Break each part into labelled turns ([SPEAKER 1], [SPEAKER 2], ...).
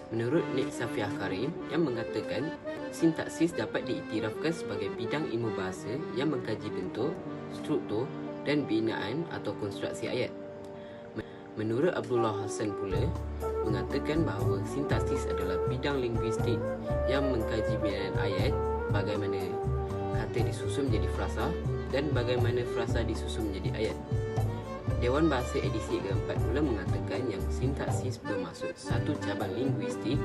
[SPEAKER 1] Menurut Nik Safiah Karim yang mengatakan sintaksis dapat diiktirafkan sebagai bidang ilmu bahasa yang mengkaji bentuk, struktur dan binaan atau konstruksi ayat. Menurut Abdullah Hassan pula mengatakan bahawa sintaksis adalah bidang linguistik yang mengkaji binaan ayat, bagaimana kata disusun menjadi frasa dan bagaimana frasa disusun menjadi ayat. Dewan Bahasa edisi keempat pula mengatakan yang sintaksis bermaksud satu cabang linguistik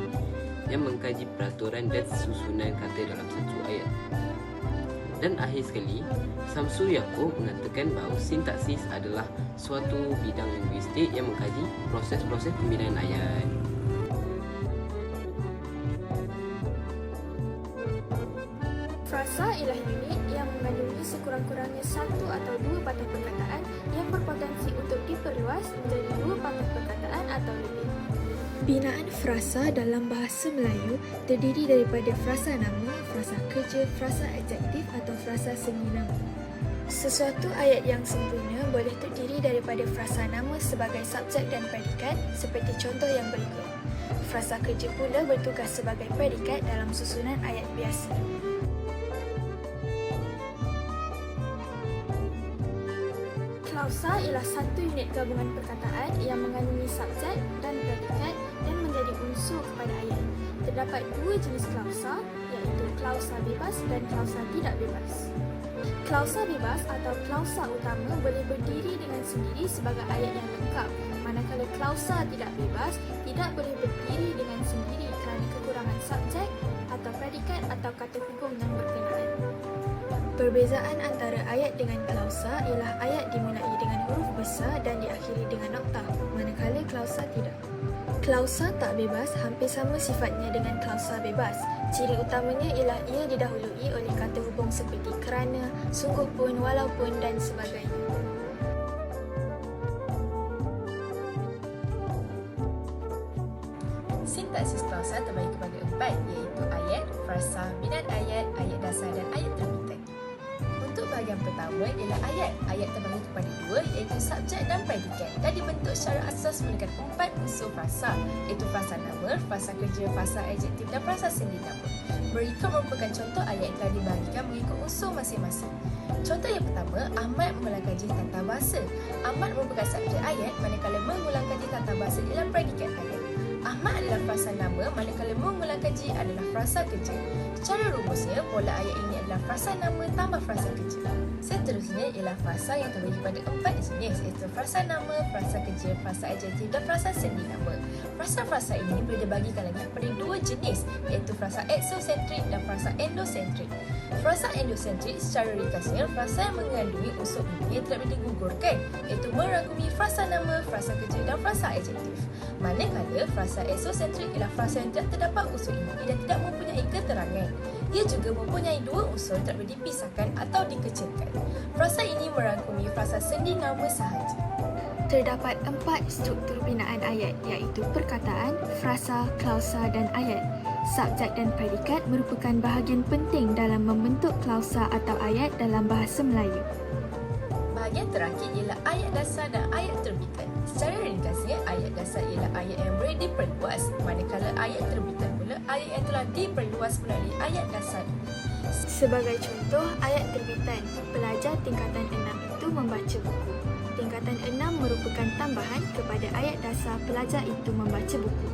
[SPEAKER 1] yang mengkaji peraturan dan susunan kata dalam satu ayat. Dan akhir sekali, Samsul Yaakob mengatakan bahawa sintaksis adalah suatu bidang linguistik yang mengkaji proses-proses pembinaan ayat.
[SPEAKER 2] Frasa ialah unit yang mengandungi sekurang-kurangnya satu atau dua patah perkataan yang berpotensi untuk diperluas menjadi dua patah perkataan atau lebih. Binaan frasa dalam bahasa Melayu terdiri daripada frasa nama, frasa kerja, frasa adjektif atau frasa seni nama. Sesuatu ayat yang sempurna boleh terdiri daripada frasa nama sebagai subjek dan predikat seperti contoh yang berikut. Frasa kerja pula bertugas sebagai predikat dalam susunan ayat biasa. Klausa ialah satu unit gabungan perkataan yang mengandungi subjek dan predikat dan menjadi unsur kepada ayat. Terdapat dua jenis klausa, iaitu klausa bebas dan klausa tidak bebas. Klausa bebas atau klausa utama boleh berdiri dengan sendiri sebagai ayat yang lengkap, manakala klausa tidak bebas tidak boleh berdiri dengan sendiri kerana kekurangan subjek atau predikat atau kata hubung yang berkenaan. Perbezaan antara ayat dengan klausa ialah ayat dimulai dengan huruf besar dan diakhiri dengan noktah, manakala klausa tidak. Klausa tak bebas hampir sama sifatnya dengan klausa bebas. Ciri utamanya ialah ia didahului oleh kata hubung seperti kerana, sungguh pun, walaupun dan sebagainya.
[SPEAKER 3] Sintaksis klausa terbagi kepada empat, iaitu ayat, frasa, binaan ayat, ayat dasar dan ayat terbitan. Untuk bahagian pertama ialah ayat. Ayat terbagi kepada dua, iaitu subjek dan predikat dan dibentuk secara asas menggunakan empat unsur frasa, iaitu frasa nama, frasa kerja, frasa adjektif dan frasa seni nama. Berikut merupakan contoh ayat yang telah dibahagikan mengikut unsur masing-masing. Contoh yang pertama, Ahmad mengulang kaji tata bahasa. Ahmad merupakan subjek ayat, manakala mengulang kaji tata bahasa ialah predikat ayat. Ahmad adalah frasa nama, manakala mengulang kaji adalah frasa kerja. Secara rumusnya, pola ayat ini adalah frasa nama tambah frasa kerja. Seterusnya ialah frasa yang terbagi pada empat jenis, iaitu frasa nama, frasa kerja, frasa adjektif dan frasa seni nama. Frasa-frasa ini boleh dibagikan lagi kepada dua jenis, iaitu frasa exosentrik dan frasa endosentrik. Frasa endosentrik secara ringkasnya frasa yang mengandungi unsur ini yang tidak boleh digugurkan, iaitu merangkumi frasa nama, frasa kerja dan frasa adjektif. Manakala frasa exosentrik ialah frasa yang tidak terdapat unsur ini dan tidak mempunyai keterangan. Ia juga mempunyai dua unsur yang tak boleh dipisahkan atau dikecilkan. Frasa ini merangkumi frasa seni nama sahaja.
[SPEAKER 2] Terdapat empat struktur binaan ayat, iaitu perkataan, frasa, klausa dan ayat. Subjek dan predikat merupakan bahagian penting dalam membentuk klausa atau ayat dalam bahasa Melayu.
[SPEAKER 3] Bahagian terakhir ialah ayat dasar dan ayat terbitan. Secara ringkasnya, ayat dasar ialah ayat yang boleh diperluas, manakala ayat terbitan pula ayat yang telah diperluas melalui ayat dasar ini.
[SPEAKER 2] Sebagai contoh, ayat terbitan, pelajar tingkatan 6 itu membaca buku. Tingkatan 6 merupakan tambahan kepada ayat dasar pelajar itu membaca buku.